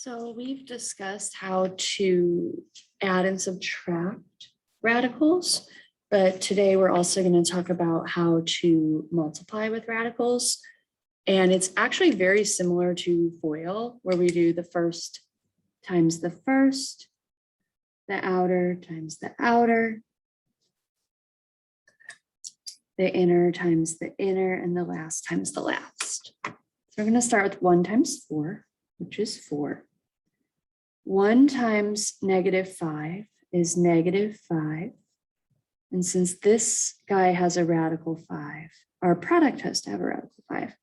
So we've discussed how to add and subtract radicals, but today we're also going to talk about how to multiply with radicals. And it's actually very similar to FOIL, where we do the first times the first, the outer times the outer, the inner times the inner, and the last times the last. So we're going to start with 1 times 4, which is 4. 1 times -5 is -5. And since this guy has a radical 5, our product has to have a radical 5.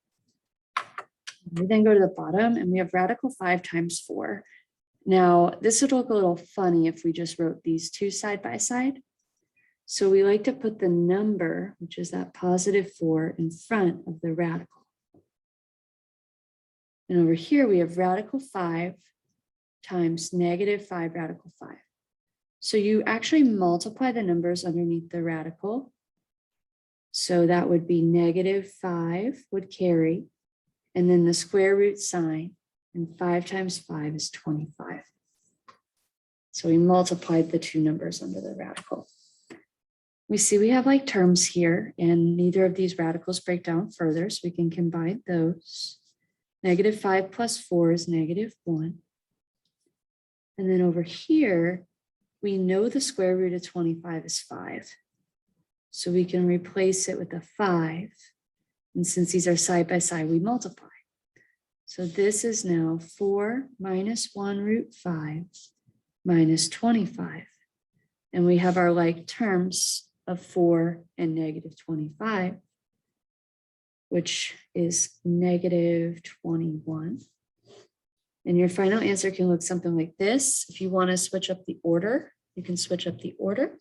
We then go to the bottom and we have radical 5 times 4. Now, this would look a little funny if we just wrote these two side by side. So we like to put the number, which is that +4, in front of the radical. And over here, we have radical 5 times -5 radical 5. So you actually multiply the numbers underneath the radical. So that would be -5 would carry, and then the square root sign, and 5 times 5 is 25. So we multiplied the two numbers under the radical. We see we have like terms here, and neither of these radicals break down further, so we can combine those. -5 plus 4 is -1. And then over here, we know the square root of 25 is 5. So we can replace it with a 5. And since these are side by side, we multiply. So this is now 4 minus 1 root 5 minus 25. And we have our like terms of 4 and -25, which is -21. And your final answer can look something like this. If you want to switch up the order, you can switch up the order.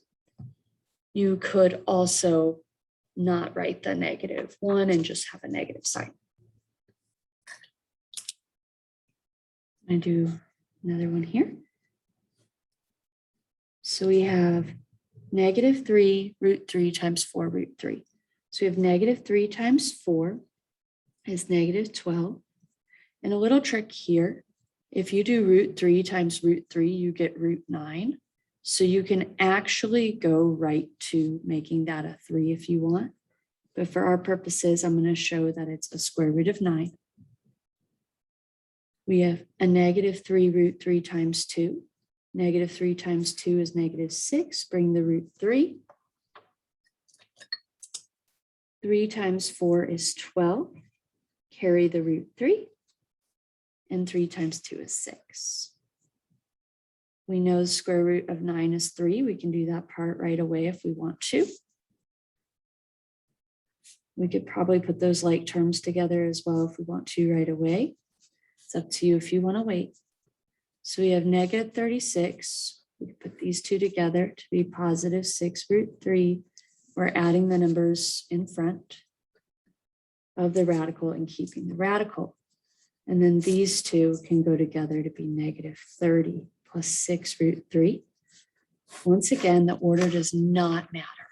You could also not write the -1 and just have a negative sign. I do another one here. So we have -3 root 3 times 4 root 3. So we have -3 times 4 is -12. And a little trick here, if you do root 3 times root 3, you get root 9. So you can actually go right to making that a 3 if you want. But for our purposes, I'm going to show that it's a square root of 9. We have a -3 root 3 times 2. -3 times 2 is -6. Bring the root 3. 3 times 4 is 12. Carry the root 3. And 3 times 2 is 6. We know the square root of 9 is 3. We can do that part right away if we want to. We could probably put those like terms together as well if we want to right away. It's up to you if you want to wait. So we have -36. We put these two together to be +6 root 3. We're adding the numbers in front of the radical and keeping the radical. And then these two can go together to be -30 plus 6 root 3. Once again, the order does not matter.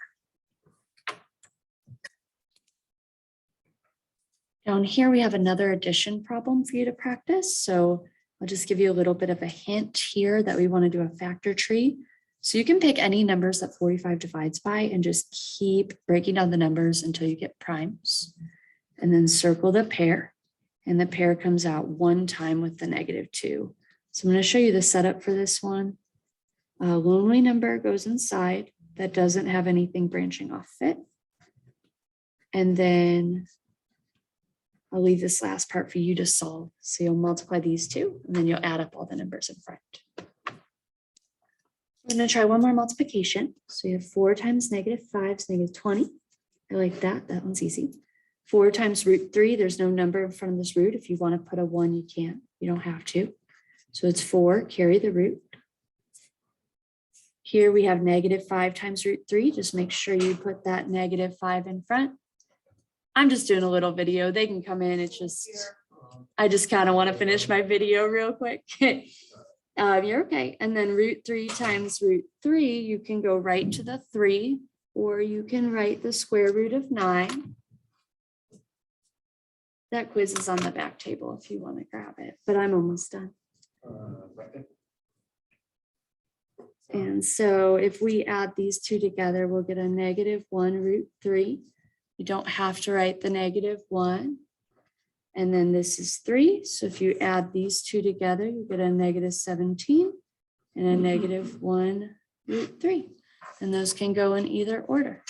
Down here, we have another addition problem for you to practice. So I'll just give you a little bit of a hint here that we want to do a factor tree. So you can pick any numbers that 45 divides by and just keep breaking down the numbers until you get primes. And then circle the pair. And the pair comes out one time with the -2. So I'm going to show you the setup for this one. A lonely number goes inside that doesn't have anything branching off it. And then I'll leave this last part for you to solve. So you'll multiply these two, and then you'll add up all the numbers in front. We're going to try one more multiplication. So you have 4 times -5 is -20. I like that. That one's easy. 4 times root 3, there's no number in front of this root. If you want to put a 1, you can. You don't have to. So it's 4, carry the root. Here we have -5 times root 3. Just make sure you put that -5 in front. I'm just doing a little video. They can come in. It's just, I just kind of want to finish my video real quick. You're okay. And then root 3 times root 3, you can go right to the 3, or you can write the square root of 9. That quiz is on the back table if you want to grab it, but I'm almost done. Bracket. And so if we add these two together, we'll get a -1√3. You don't have to write the -1. And then this is 3. So if you add these two together, you get a -17 and a -1√3. And those can go in either order.